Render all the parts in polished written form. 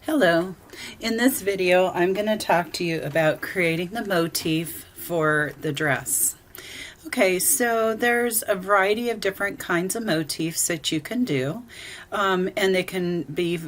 Hello. In this video, I'm going to talk to you about creating the motif for the dress. Okay, so there's a variety of different kinds of motifs that you can do, and they can be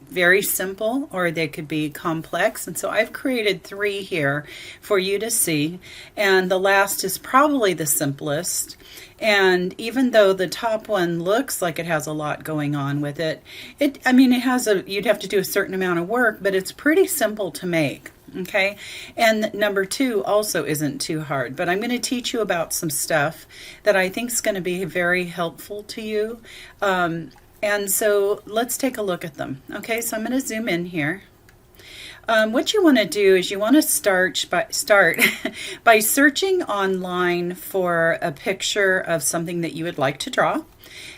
very simple or they could be complex. And so I've created 3 here for you to see, and the last is probably the simplest. And even though the top one looks like it has a lot going on with it, it has you'd have to do a certain amount of work, but it's pretty simple to make. Okay, and number 2 also isn't too hard, but I'm going to teach you about some stuff that I think is going to be very helpful to you. And so let's take a look at them. Okay, so I'm going to zoom in here. What you want to do is you want to start by searching online for a picture of something that you would like to draw.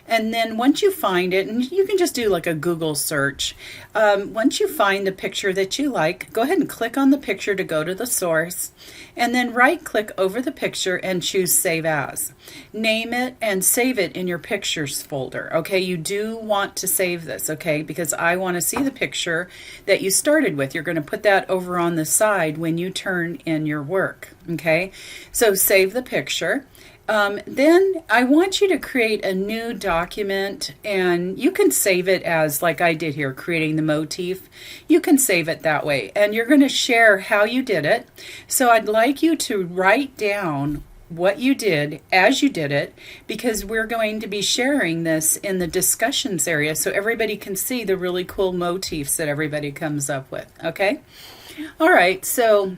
And then once you find it, and you can just do like a Google search, once you find the picture that you like, go ahead and click on the picture to go to the source, and then right click over the picture and choose Save As. Name it and save it in your Pictures folder. Okay, you do want to save this, okay, because I want to see the picture that you started with. You're going to put that over on the side when you turn in your work, okay? So save the picture. Then I want you to create a new document, and you can save it as, like I did here, creating the motif. You can save it that way, and you're going to share how you did it. So I'd like you to write down what you did as you did it, because we're going to be sharing this in the discussions area so everybody can see the really cool motifs that everybody comes up with, okay? All right, so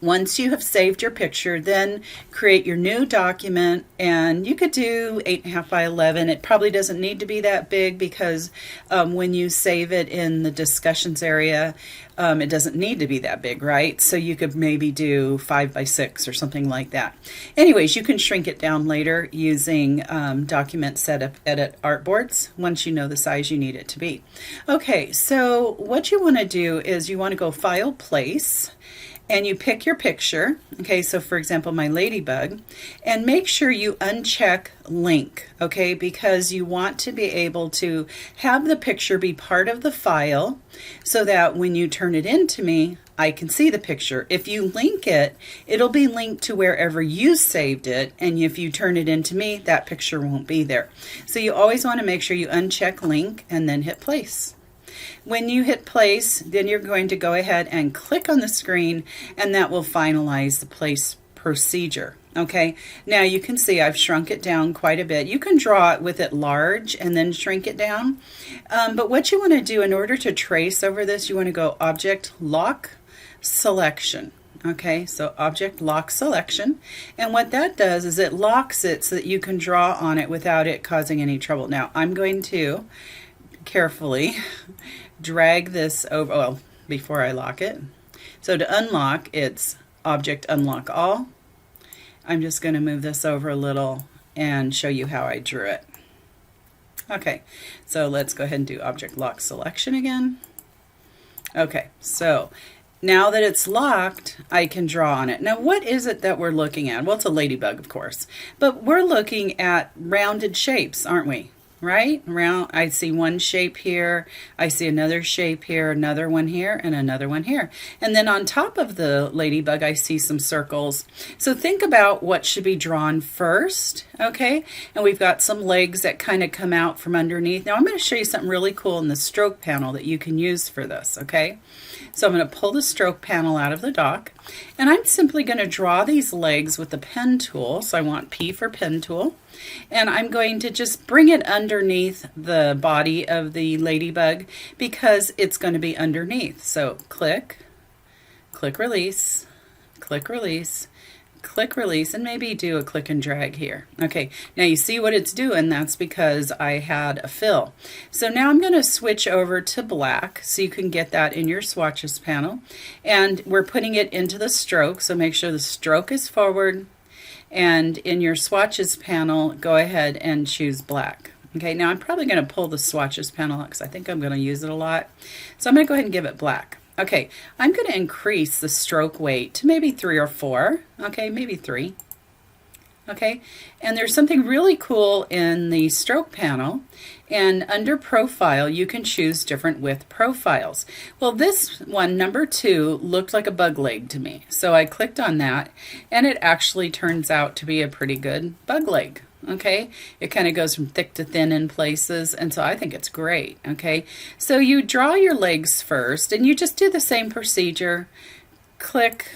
once you have saved your picture, then create your new document, and you could do 8.5 by 11. It probably doesn't need to be that big because when you save it in the discussions area, it doesn't need to be that big, right? So you could maybe do 5 by 6 or something like that. Anyways, you can shrink it down later using document setup edit artboards once you know the size you need it to be. Okay, so what you want to do is you want to go File, Place, and you pick your picture. Okay, so for example, my ladybug, and make sure you uncheck link, okay, because you want to be able to have the picture be part of the file so that when you turn it in to me, I can see the picture. If you link it, it'll be linked to wherever you saved it, and if you turn it into me, that picture won't be there. So you always want to make sure you uncheck link and then hit place. When you hit place, then you're going to go ahead and click on the screen, and that will finalize the place procedure. Okay, now you can see I've shrunk it down quite a bit. You can draw it with it large and then shrink it down. But what you want to do in order to trace over this, you want to go Object Lock Selection. Okay, so Object Lock Selection. And what that does is it locks it so that you can draw on it without it causing any trouble. Now I'm going to carefully drag this over, well, before I lock it. So to unlock, it's Object Unlock All. I'm just going to move this over a little and show you how I drew it. Okay, so let's go ahead and do Object Lock Selection again. Okay, so now that it's locked, I can draw on it. Now, what is it that we're looking at? Well, it's a ladybug, of course, but we're looking at rounded shapes, aren't we? Right? Round. I see one shape here, I see another shape here, another one here, and another one here. And then on top of the ladybug, I see some circles. So think about what should be drawn first, okay? And we've got some legs that kind of come out from underneath. Now I'm going to show you something really cool in the stroke panel that you can use for this, okay? So I'm going to pull the stroke panel out of the dock, and I'm simply going to draw these legs with the pen tool. So I want P for pen tool. And I'm going to just bring it underneath the body of the ladybug because it's going to be underneath. So click, click, release, click, release, click, release, and maybe do a click and drag here. Okay, now you see what it's doing. That's because I had a fill. So now I'm going to switch over to black so you can get that in your swatches panel. And we're putting it into the stroke, so make sure the stroke is forward. And in your swatches panel, go ahead and choose black. Okay, now I'm probably going to pull the swatches panel out because I think I'm going to use it a lot. So I'm going to go ahead and give it black. Okay, I'm going to increase the stroke weight to maybe 3 or 4. Okay, maybe 3. Okay, and there's something really cool in the stroke panel, And under profile, you can choose different width profiles. Well, this one, number 2, looked like a bug leg to me. So I clicked on that, and it actually turns out to be a pretty good bug leg. Okay, it kind of goes from thick to thin in places, and so I think it's great. Okay, so you draw your legs first, and you just do the same procedure. Click,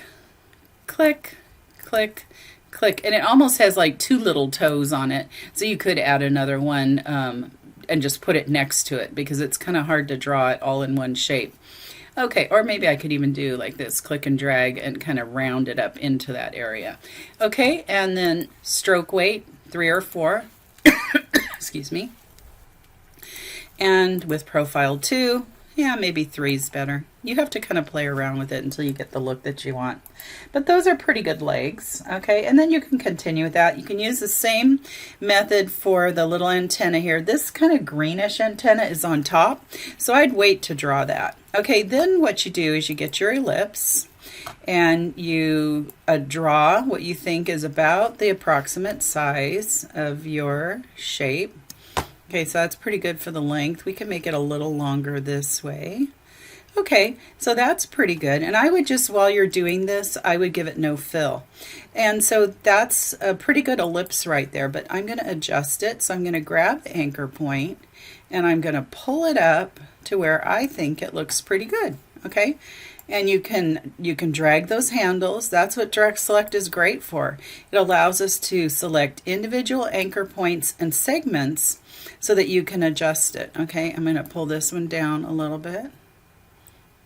click, click, click, and it almost has like 2 little toes on it, so you could add another one and just put it next to it, because it's kind of hard to draw it all in one shape. Okay, or maybe I could even do like this, click and drag, and kind of round it up into that area. Okay, and then stroke weight, 3 or 4, excuse me. And with profile 2, yeah, maybe 3 is better. You have to kind of play around with it until you get the look that you want. But those are pretty good legs, okay? And then you can continue with that. You can use the same method for the little antenna here. This kind of greenish antenna is on top, so I'd wait to draw that. Okay, then what you do is you get your ellipse, and you draw what you think is about the approximate size of your shape. Okay, so that's pretty good for the length. We can make it a little longer this way. Okay, so that's pretty good. And I would just, while you're doing this, I would give it no fill. And so that's a pretty good ellipse right there, but I'm going to adjust it. So I'm going to grab the anchor point, and I'm going to pull it up to where I think it looks pretty good. Okay, and you can drag those handles. That's what direct select is great for. It allows us to select individual anchor points and segments so that you can adjust it. Okay, I'm going to pull this one down a little bit.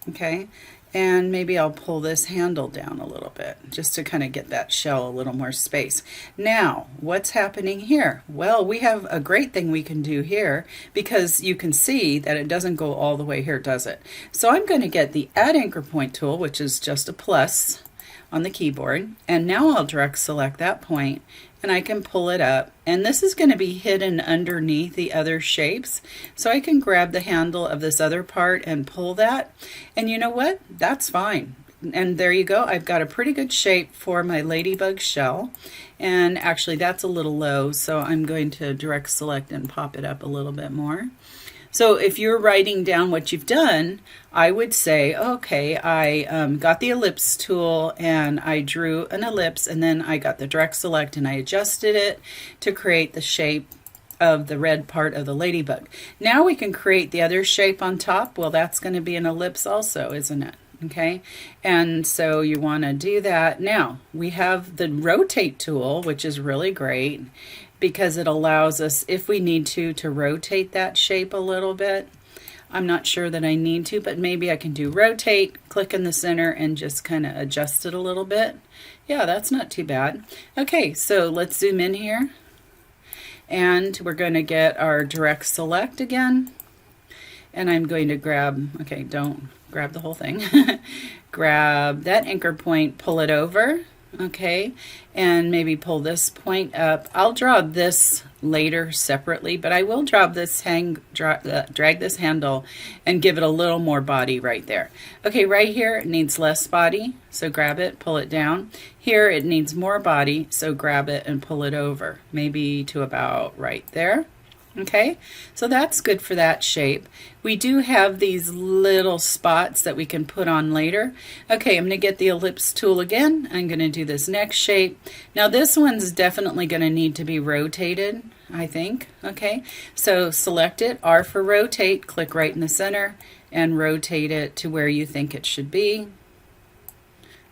Okay, and maybe I'll pull this handle down a little bit just to kind of get that shell a little more space. Now, what's happening here? Well, we have a great thing we can do here, because you can see that it doesn't go all the way here, does it? So I'm going to get the Add Anchor Point tool, which is just a plus on the keyboard, and now I'll direct select that point, and I can pull it up, and this is going to be hidden underneath the other shapes, so I can grab the handle of this other part and pull that, and you know what? That's fine. And there you go. I've got a pretty good shape for my ladybug shell, and actually that's a little low, so I'm going to direct select and pop it up a little bit more. So if you're writing down what you've done, I would say, okay, I got the ellipse tool and I drew an ellipse, and then I got the direct select and I adjusted it to create the shape of the red part of the ladybug. Now we can create the other shape on top. Well, that's going to be an ellipse also, isn't it? Okay, and so you want to do that. Now we have the rotate tool, which is really great, because it allows us, if we need to rotate that shape a little bit. I'm not sure that I need to, but maybe I can do rotate, click in the center, and just kind of adjust it a little bit. Yeah, that's not too bad. Okay, so let's zoom in here, and we're going to get our direct select again, and I'm going to grab, okay, don't grab the whole thing, grab that anchor point, pull it over, okay, and maybe pull this point up. I'll draw this later separately, but I will drag this handle and give it a little more body right there. Okay, right here it needs less body, so grab it, pull it down. Here it needs more body, so grab it and pull it over, maybe to about right there. Okay, so that's good for that shape. We do have these little spots that we can put on later. Okay, I'm going to get the ellipse tool again. I'm going to do this next shape. Now this one's definitely going to need to be rotated, I think. Okay, so select it, R for rotate, click right in the center, and rotate it to where you think it should be.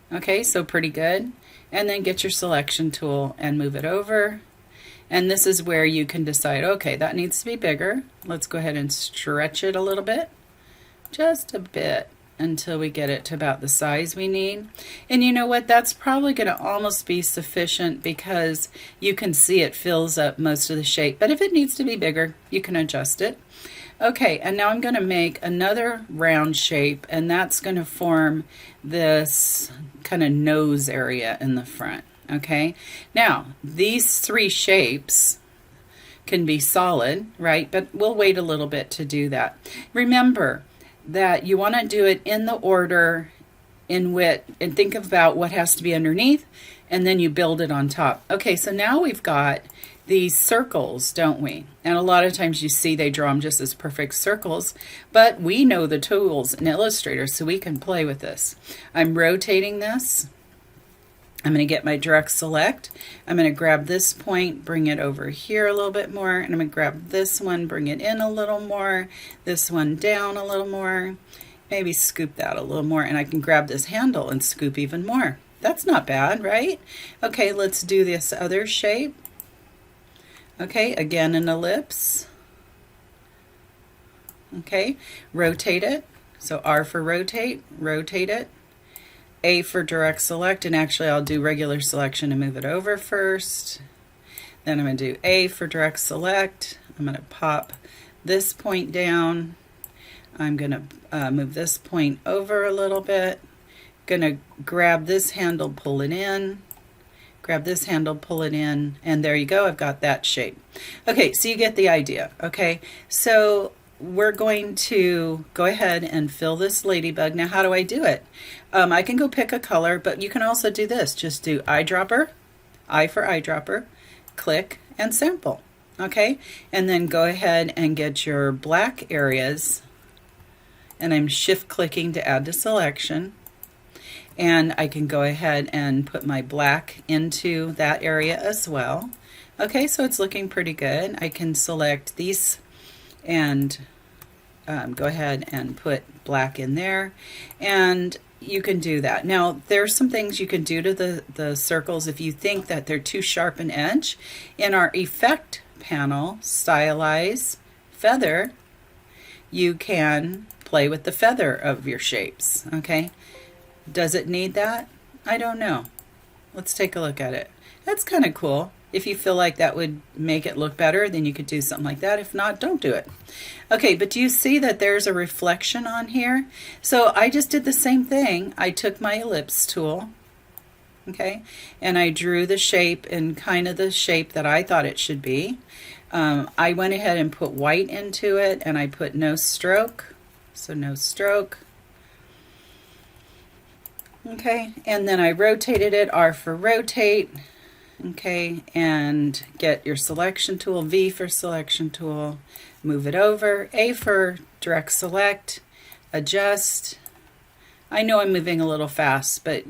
Okay, so pretty good. And then get your selection tool and move it over. And this is where you can decide, okay, that needs to be bigger. Let's go ahead and stretch it a little bit, just a bit, until we get it to about the size we need. And you know what? That's probably going to almost be sufficient, because you can see it fills up most of the shape. But if it needs to be bigger, you can adjust it. Okay, and now I'm going to make another round shape, and that's going to form this kind of nose area in the front. Okay, now these 3 shapes can be solid, right? But we'll wait a little bit to do that. Remember that you want to do it in the order in which, and think about what has to be underneath, and then you build it on top. Okay, so now we've got these circles, don't we? And a lot of times you see they draw them just as perfect circles, but we know the tools in Illustrator, so we can play with this. I'm rotating this. I'm going to get my direct select. I'm going to grab this point, bring it over here a little bit more, and I'm going to grab this one, bring it in a little more, this one down a little more, maybe scoop that a little more, and I can grab this handle and scoop even more. That's not bad, right? Okay, let's do this other shape. Okay, again an ellipse. Okay, rotate it. So R for rotate, rotate it. A for direct select, and actually I'll do regular selection and move it over first. Then I'm going to do A for direct select. I'm going to pop this point down. I'm going to move this point over a little bit. Going to grab this handle, pull it in. Grab this handle, pull it in, and there you go. I've got that shape. Okay, so you get the idea. Okay, so we're going to go ahead and fill this ladybug. Now, how do I do it? I can go pick a color, but you can also do this. Just do eyedropper, I for eyedropper, click, and sample. Okay, and then go ahead and get your black areas, and I'm shift clicking to add to selection. And I can go ahead and put my black into that area as well. Okay, so it's looking pretty good. I can select these and go ahead and put black in there, and you can do that. Now, there's some things you can do to the circles if you think that they're too sharp an edge. In our effect panel, stylize, feather, you can play with the feather of your shapes, okay? Does it need that? I don't know. Let's take a look at it. That's kind of cool. If you feel like that would make it look better, then you could do something like that. If not, don't do it. Okay, but do you see that there's a reflection on here? So I just did the same thing. I took my ellipse tool, okay, and I drew the shape in kind of the shape that I thought it should be. I went ahead and put white into it, and I put no stroke, so no stroke. Okay, and then I rotated it, R for rotate, okay, and get your selection tool, V for selection tool, move it over, A for direct select, adjust. I know I'm moving a little fast, but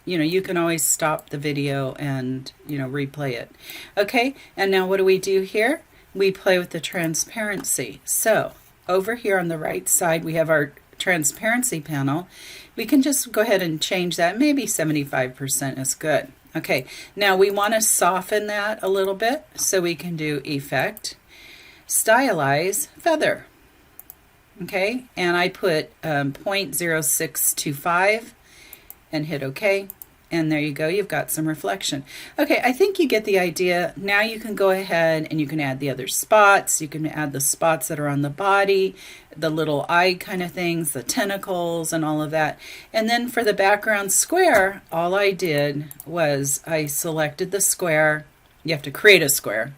you know, you can always stop the video and, you know, replay it. Okay, and now what do we do here? We play with the transparency. So over here on the right side, we have our transparency panel. We can just go ahead and change that. Maybe 75% is good. Okay, now we want to soften that a little bit, so we can do effect, stylize, feather. Okay, and I put 0.0625 and hit OK. And there you go, you've got some reflection. Okay, I think you get the idea. Now you can go ahead and you can add the other spots. You can add the spots that are on the body, the little eye kind of things, the tentacles and all of that. And then for the background square, all I did was I selected the square. You have to create a square.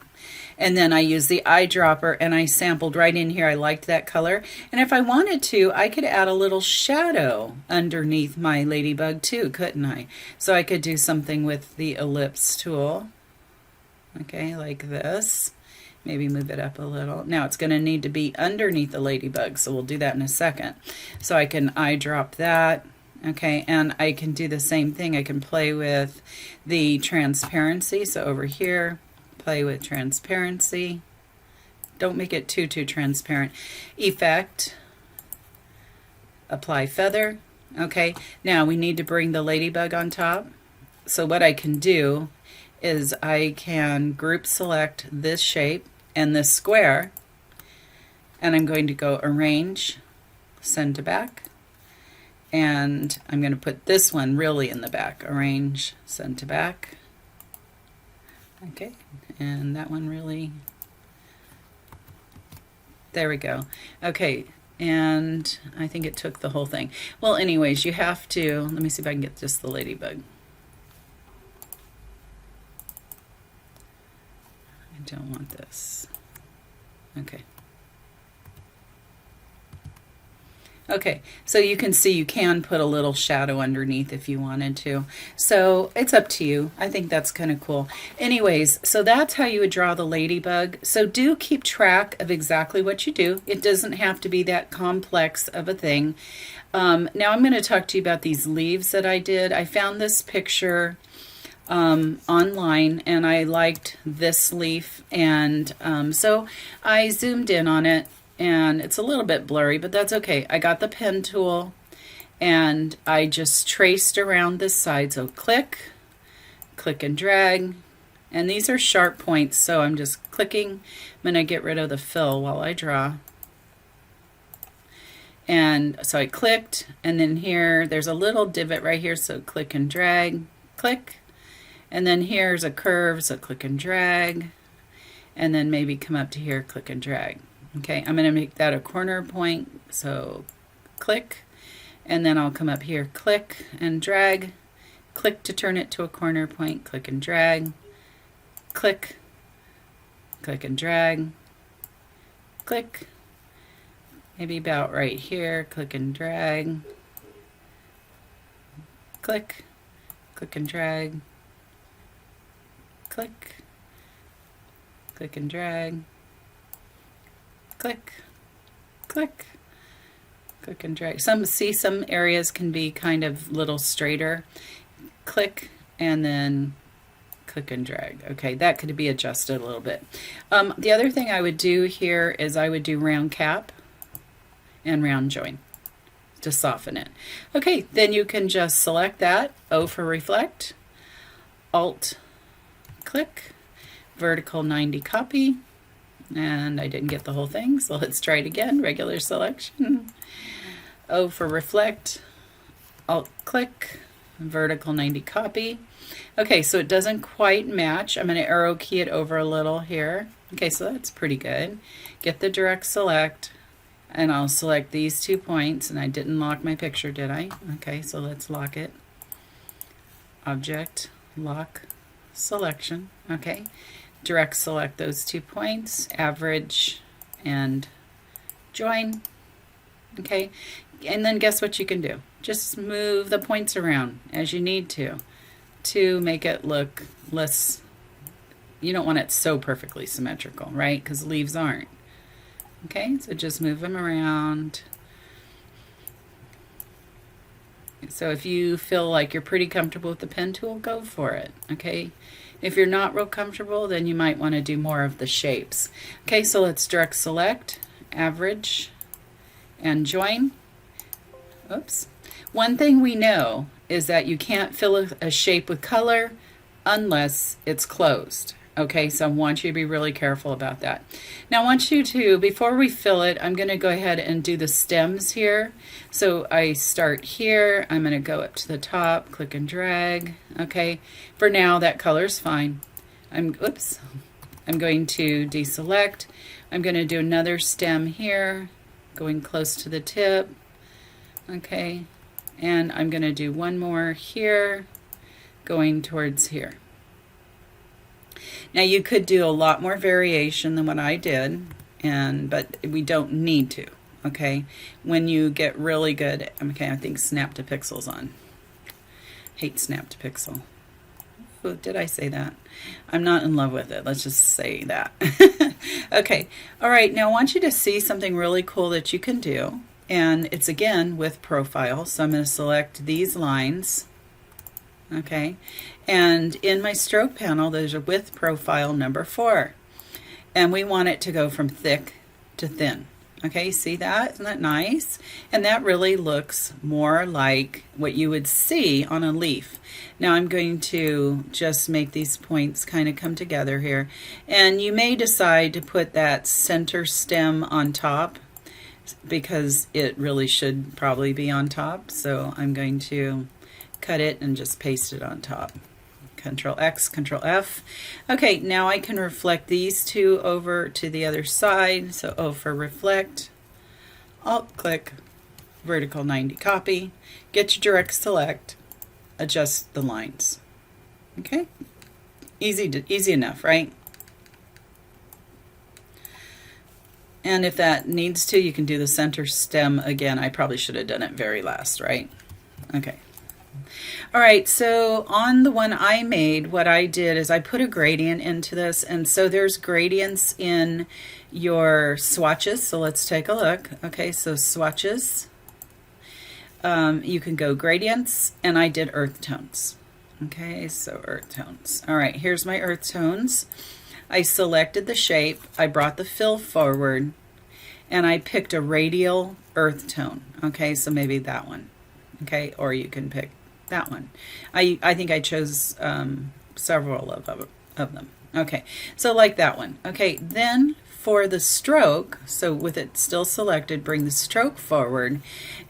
And then I used the eyedropper and I sampled right in here. I liked that color. And if I wanted to, I could add a little shadow underneath my ladybug too, couldn't I? So I could do something with the ellipse tool. Okay, like this. Maybe move it up a little. Now it's going to need to be underneath the ladybug, so we'll do that in a second. So I can eyedrop that. Okay, and I can do the same thing. I can play with the transparency. So over here, play with transparency. Don't make it too transparent. Effect, apply feather. Okay, now we need to bring the ladybug on top. So what I can do is I can group select this shape and this square, and I'm going to go arrange, send to back, and I'm going to put this one really in the back. Arrange, send to back. Okay, and that one really, there we go. Okay, and I think it took the whole thing. Well, anyways, you have to, let me see if I can get just the ladybug. I don't want this. Okay. Okay, so you can see you can put a little shadow underneath if you wanted to. So it's up to you. I think that's kind of cool. Anyways, so that's how you would draw the ladybug. So do keep track of exactly what you do. It doesn't have to be that complex of a thing. Now I'm going to talk to you about these leaves that I did. I found this picture online and I liked this leaf, and so I zoomed in on it. And it's a little bit blurry, but that's okay. I got the pen tool and I just traced around this side. So click, click and drag. And these are sharp points, so I'm just clicking. I'm going to get rid of the fill while I draw. And so I clicked, and then here, there's a little divot right here, so click and drag, click. And then here's a curve, so click and drag. And then maybe come up to here, click and drag. Okay, I'm going to make that a corner point, so click, and then I'll come up here, click and drag, click to turn it to a corner point, click and drag, click, click and drag, click, maybe about right here, click and drag, click, click and drag, click, click and drag, click, click, click and drag. Some areas can be kind of little straighter. Click and then click and drag. Okay, that could be adjusted a little bit. The other thing I would do here is I would do round cap and round join to soften it. Okay, then you can just select that, O for reflect, Alt, click, vertical 90 copy. And I didn't get the whole thing, so let's try it again. Regular selection. O for reflect, Alt click, vertical 90 copy. Okay, so it doesn't quite match. I'm going to arrow key it over a little here. Okay, so that's pretty good. Get the direct select, and I'll select these 2 points. And I didn't lock my picture, did I? Okay, so let's lock it. Object, lock, selection. Okay. Direct select those 2 points, average and join. Okay, and then guess what you can do? Just move the points around as you need to make it look less. You don't want it so perfectly symmetrical, right? Because leaves aren't. Okay, so just move them around. So if you feel like you're pretty comfortable with the pen tool, go for it. Okay. If you're not real comfortable, then you might want to do more of the shapes. Okay, so let's direct select, average, and join. Oops. One thing we know is that you can't fill a shape with color unless it's closed. Okay, so I want you to be really careful about that. Now I want you to, before we fill it, I'm going to go ahead and do the stems here. So I start here, I'm going to go up to the top, click and drag. Okay, for now that color's fine. I'm going to deselect. I'm going to do another stem here, going close to the tip. Okay, and I'm going to do one more here, going towards here. Now you could do a lot more variation than what I did, but we don't need to, okay? When you get really good, okay, I think snap to pixel's on. Hate snap to pixel. Oh, did I say that? I'm not in love with it. Let's just say that. Okay, all right, now I want you to see something really cool that you can do, and it's again with profile. So I'm going to select these lines. Okay, and in my stroke panel there's a width profile number 4, and we want it to go from thick to thin. Okay, see that? Isn't that nice? And that really looks more like what you would see on a leaf. Now I'm going to just make these points kind of come together here, and you may decide to put that center stem on top because it really should probably be on top. So I'm going to cut it and just paste it on top. Control X, Control F. Okay, now I can reflect these two over to the other side. So O for reflect, Alt click, vertical 90 copy, get your direct select, adjust the lines. Okay, easy enough, right? And if that needs to, you can do the center stem again. I probably should have done it very last, right? Okay. All right, so on the one I made, what I did is I put a gradient into this, and so there's gradients in your swatches. So let's take a look. Okay, so swatches. You can go gradients, and I did earth tones. Okay, so earth tones. All right, here's my earth tones. I selected the shape, I brought the fill forward, and I picked a radial earth tone. Okay, so maybe that one. Okay, or you can pick that one. I think I chose several of them. Okay, so like that one. Okay, then for the stroke, so with it still selected, bring the stroke forward,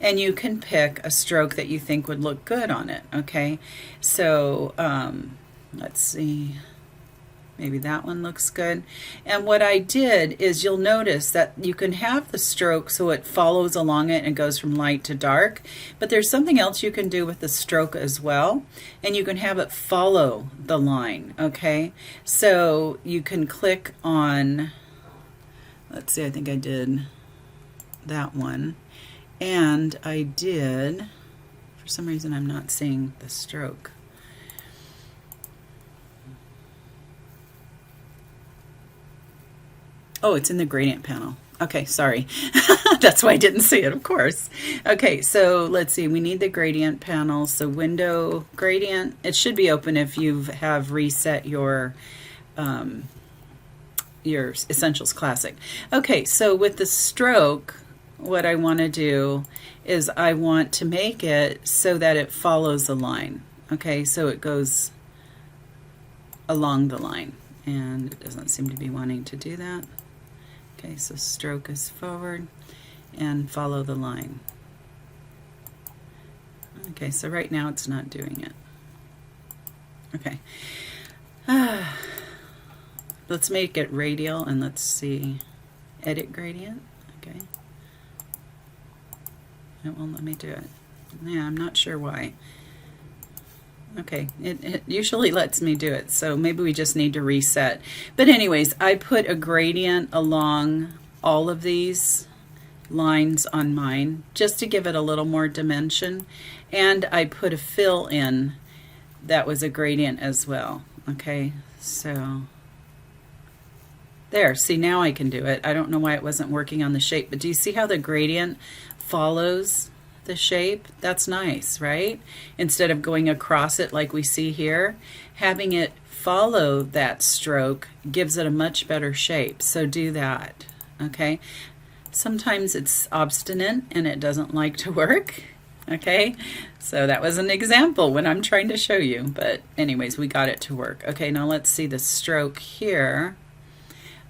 and you can pick a stroke that you think would look good on it. Okay, so let's see. Maybe that one looks good. And what I did is, you'll notice that you can have the stroke so it follows along it and goes from light to dark, but there's something else you can do with the stroke as well, and you can have it follow the line. Okay, so you can click on, let's see, I think I did that one, and I did, for some reason I'm not seeing the stroke. Oh, it's in the gradient panel. Okay, sorry. That's why I didn't see it, of course. Okay, so let's see. We need the gradient panel. So window gradient. It should be open if you have reset your Essentials Classic. Okay, so with the stroke, what I want to do is I want to make it so that it follows the line. Okay, so it goes along the line, and it doesn't seem to be wanting to do that. Okay, so stroke is forward and follow the line. Okay, so right now it's not doing it. Okay. Let's make it radial, and let's see. Edit gradient. Okay. It won't let me do it. Yeah, I'm not sure why. Okay, it usually lets me do it, so maybe we just need to reset. But anyways, I put a gradient along all of these lines on mine just to give it a little more dimension, and I put a fill in that was a gradient as well. Okay, so there, see, now I can do it. I don't know why it wasn't working on the shape, but do you see how the gradient follows the shape? That's nice, right? Instead of going across it like we see here, having it follow that stroke gives it a much better shape. So do that. Okay, sometimes it's obstinate and it doesn't like to work. Okay, so that was an example when I'm trying to show you, but anyways, we got it to work. Okay, now let's see the stroke here.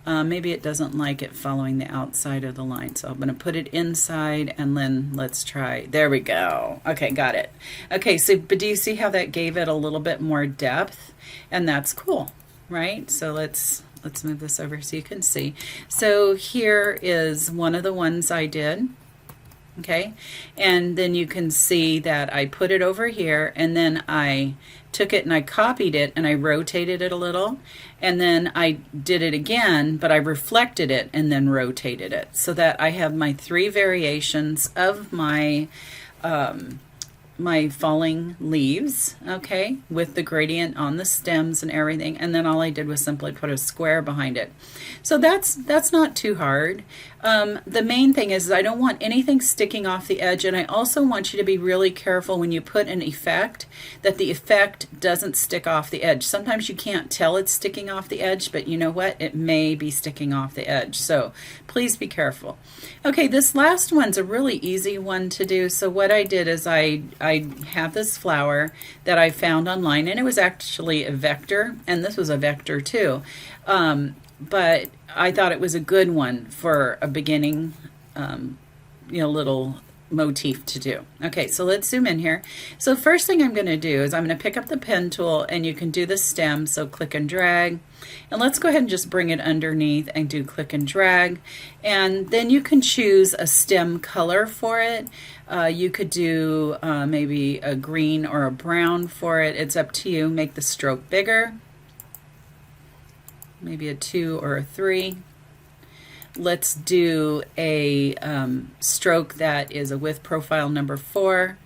Maybe it doesn't like it following the outside of the line, so I'm going to put it inside, and then let's try. There we go. Okay, got it. Okay, so but do you see how that gave it a little bit more depth? And that's cool, right? So let's move this over so you can see. So here is one of the ones I did. Okay, and then you can see that I put it over here, and then I took it and I copied it and I rotated it a little, and then I did it again, but I reflected it and then rotated it, so that I have my three variations of my my falling leaves, okay, with the gradient on the stems and everything, and then all I did was simply put a square behind it. So that's not too hard. The main thing is I don't want anything sticking off the edge, and I also want you to be really careful when you put an effect that the effect doesn't stick off the edge. Sometimes you can't tell it's sticking off the edge, but you know what? It may be sticking off the edge, so please be careful. Okay, this last one's a really easy one to do. So what I did is I have this flower that I found online, and it was actually a vector, and this was a vector too. But I thought it was a good one for a beginning, little motif to do. Okay, so let's zoom in here. So first thing I'm going to do is I'm going to pick up the pen tool, and you can do the stem, so click and drag. And let's go ahead and just bring it underneath and do click and drag. And then you can choose a stem color for it. You could do maybe a green or a brown for it. It's up to you. Make the stroke bigger. Maybe a 2 or a 3. let's do a stroke that is a width profile number 4.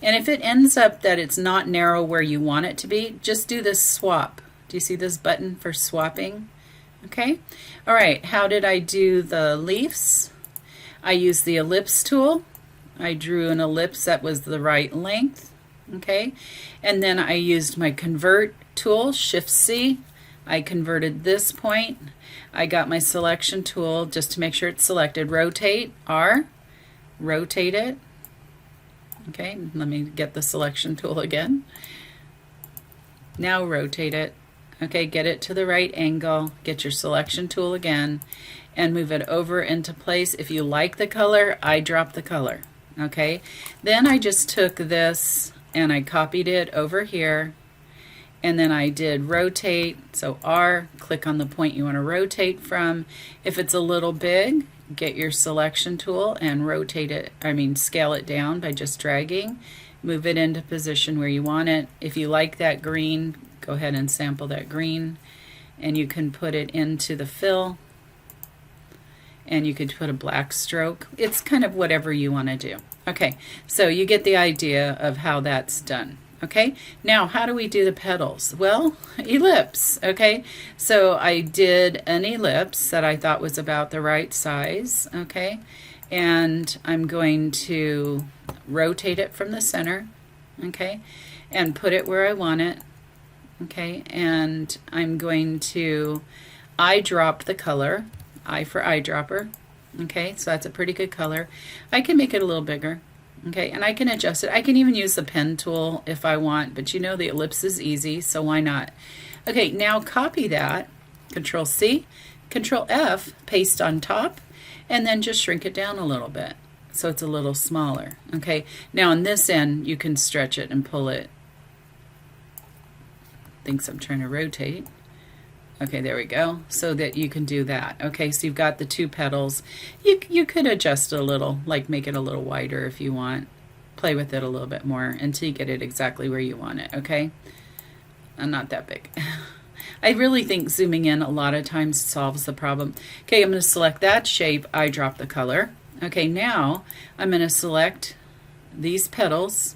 And if it ends up that it's not narrow where you want it to be, just do this swap. Do you see this button for swapping? Okay. All right, how did I do the leaves? I used the ellipse tool. I drew an ellipse that was the right length. Okay. And then I used my convert tool, Shift C. I converted this point. I got my selection tool just to make sure it's selected. Rotate, R, rotate it. Okay, let me get the selection tool again. Now rotate it. Okay, get it to the right angle, get your selection tool again, and move it over into place. If you like the color, I drop the color. Okay, then I just took this and I copied it over here, and then I did rotate. So R, click on the point you want to rotate from. If it's a little big, get your selection tool and rotate it, scale it down by just dragging. Move it into position where you want it. If you like that green, go ahead and sample that green, and you can put it into the fill, and you could put a black stroke. It's kind of whatever you want to do. Okay, so you get the idea of how that's done. Okay, now how do we do the petals? Well, ellipse. Okay, so I did an ellipse that I thought was about the right size. Okay, and I'm going to rotate it from the center. Okay, and put it where I want it. Okay, and I'm going to eyedrop the color. I for eyedropper. Okay, so that's a pretty good color. I can make it a little bigger. Okay, and I can adjust it. I can even use the pen tool if I want, but you know the ellipse is easy, so why not? Okay, now copy that, Control C, Control F, paste on top, and then just shrink it down a little bit so it's a little smaller. Okay, now on this end, you can stretch it and pull it. Thinks I'm trying to rotate. Okay, there we go, so that you can do that. Okay, so you've got the two petals. You could adjust it a little, like make it a little wider if you want. Play with it a little bit more until you get it exactly where you want it, okay? Not that big. I really think zooming in a lot of times solves the problem. Okay, I'm going to select that shape, eyedrop the color. Okay, now I'm going to select these petals,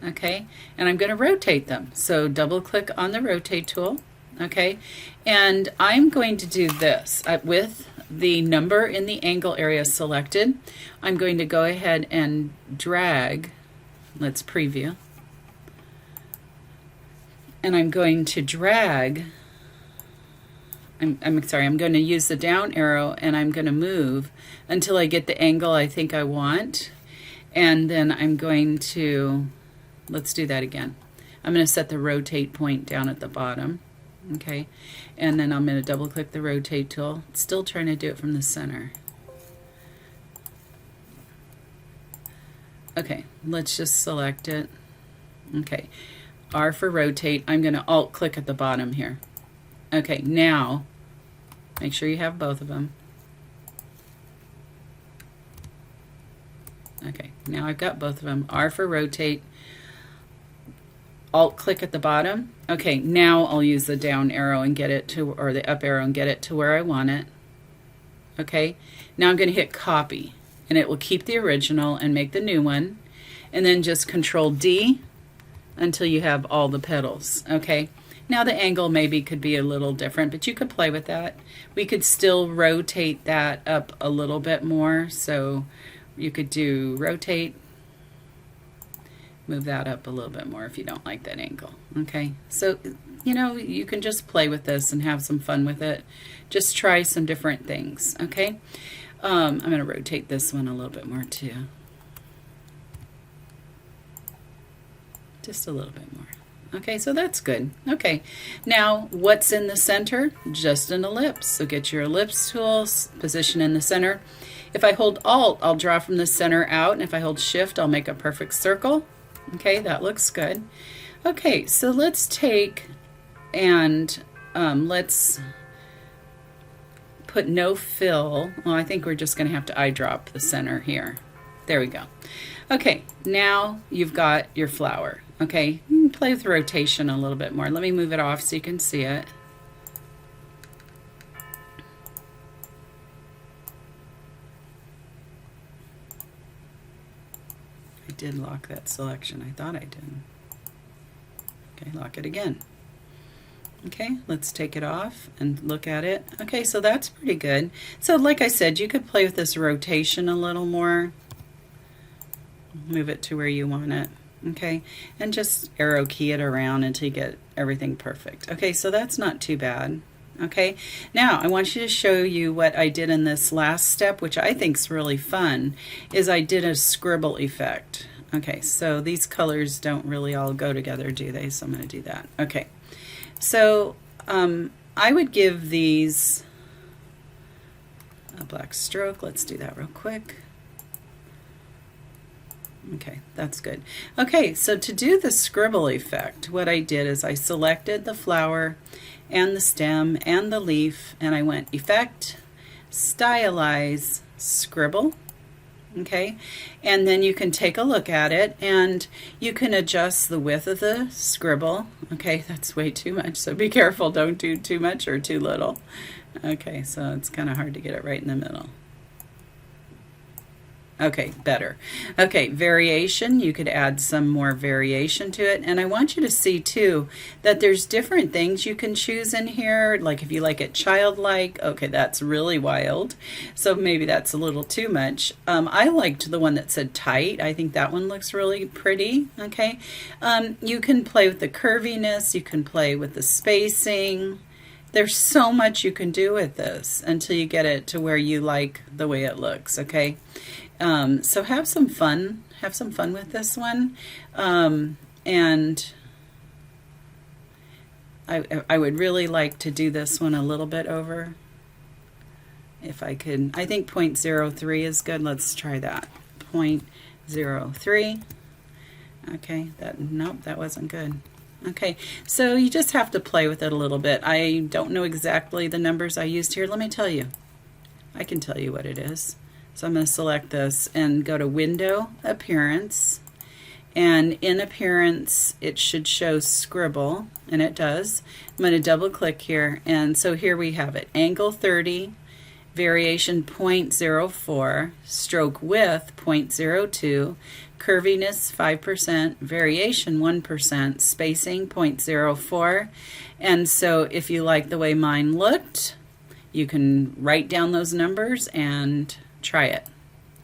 okay, and I'm going to rotate them. So double click on the rotate tool. Okay, and I'm going to do this with the number in the angle area selected. I'm going to go ahead and drag. Let's preview. And I'm going to drag. I'm going to use the down arrow, and I'm going to move until I get the angle I think I want. And then I'm going to, let's do that again. I'm going to set the rotate point down at the bottom. Okay, and then I'm going to double click the rotate tool. Still trying to do it from the center. Okay, let's just select it. Okay, R for rotate. I'm going to alt click at the bottom here. Okay, now make sure you have both of them. Okay, now I've got both of them. R for rotate. Alt click at the bottom. Okay, now I'll use the down arrow and get it to, or the up arrow and get it to where I want it. Okay, now I'm going to hit copy, and it will keep the original and make the new one, and then just Control D until you have all the petals. Okay, now the angle maybe could be a little different, but you could play with that. We could still rotate that up a little bit more, so you could do rotate, move that up a little bit more if you don't like that angle. Okay, so you know, you can just play with this and have some fun with it. Just try some different things. Okay, I'm going to rotate this one a little bit more too, just a little bit more. Okay, so that's good. Okay, now what's in the center? Just an ellipse. So get your ellipse tool, position in the center. If I hold Alt, I'll draw from the center out, and if I hold Shift, I'll make a perfect circle. Okay, that looks good. Okay, so let's take and let's put no fill. Well, I think we're just going to have to eyedrop the center here. There we go. Okay, now you've got your flower. Okay, you can play with rotation a little bit more. Let me move it off so you can see it. I did lock that selection. I thought I did. Okay, lock it again. Okay, let's take it off and look at it. Okay, so that's pretty good. So like I said, you could play with this rotation a little more. Move it to where you want it. Okay, and just arrow key it around until you get everything perfect. Okay, so that's not too bad. Okay, now I want you to show you what I did in this last step, which I think is really fun, is I did a scribble effect. Okay, so these colors don't really all go together, do they? So I'm going to do that. Okay, so I would give these a black stroke. Let's do that real quick. Okay, that's good. Okay, so to do the scribble effect, what I did is I selected the flower and the stem and the leaf, and I went Effect, Stylize, Scribble. Okay, and then you can take a look at it and you can adjust the width of the scribble. Okay, that's way too much, so be careful, don't do too much or too little. Okay, so it's kind of hard to get it right in the middle. Okay, better. Okay, variation, you could add some more variation to it. And I want you to see too that there's different things you can choose in here. Like if you like it childlike, okay, that's really wild. So maybe that's a little too much. I liked the one that said tight. I think that one looks really pretty, okay? You can play with the curviness, you can play with the spacing. There's so much you can do with this until you get it to where you like the way it looks, okay? So have some fun with this one, and I would really like to do this one a little bit over, if I could. I think 0.03 is good. Let's try that. 0.03. Okay, nope, that wasn't good. Okay, so you just have to play with it a little bit. I don't know exactly the numbers I used here. Let me tell you. I can tell you what it is. So I'm going to select this and go to Window, Appearance, and in Appearance it should show Scribble, and it does. I'm going to double click here, and so here we have it. Angle 30, variation 0.04, stroke width 0.02, curviness 5%, variation 1%, spacing 0.04. And so if you like the way mine looked, you can write down those numbers and try it.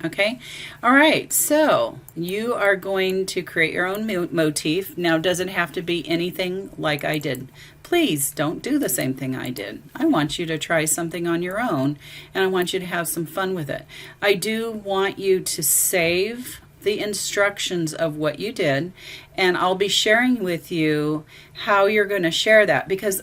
Okay, all right, so you are going to create your own motif. Now, does it have to be anything like I did? Please don't do the same thing I did. I want you to try something on your own, and I want you to have some fun with it. I do want you to save the instructions of what you did, and I'll be sharing with you how you're going to share that, because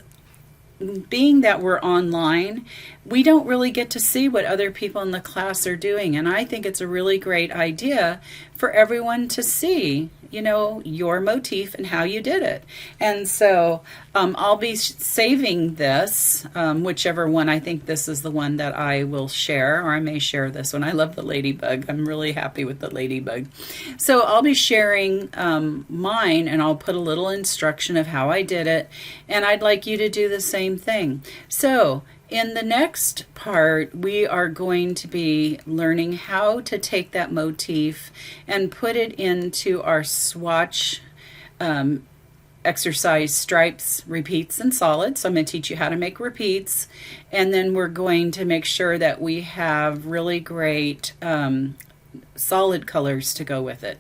being that we're online, we don't really get to see what other people in the class are doing, and I think it's a really great idea for everyone to see, you know, your motif and how you did it. And so I'll be saving this, whichever one. I think this is the one that I will share, or I may share this one. I love the ladybug. I'm really happy with the ladybug. So I'll be sharing mine, and I'll put a little instruction of how I did it, and I'd like you to do the same thing. So in the next part, we are going to be learning how to take that motif and put it into our swatch exercise: stripes, repeats, and solids. So I'm going to teach you how to make repeats, and then we're going to make sure that we have really great solid colors to go with it.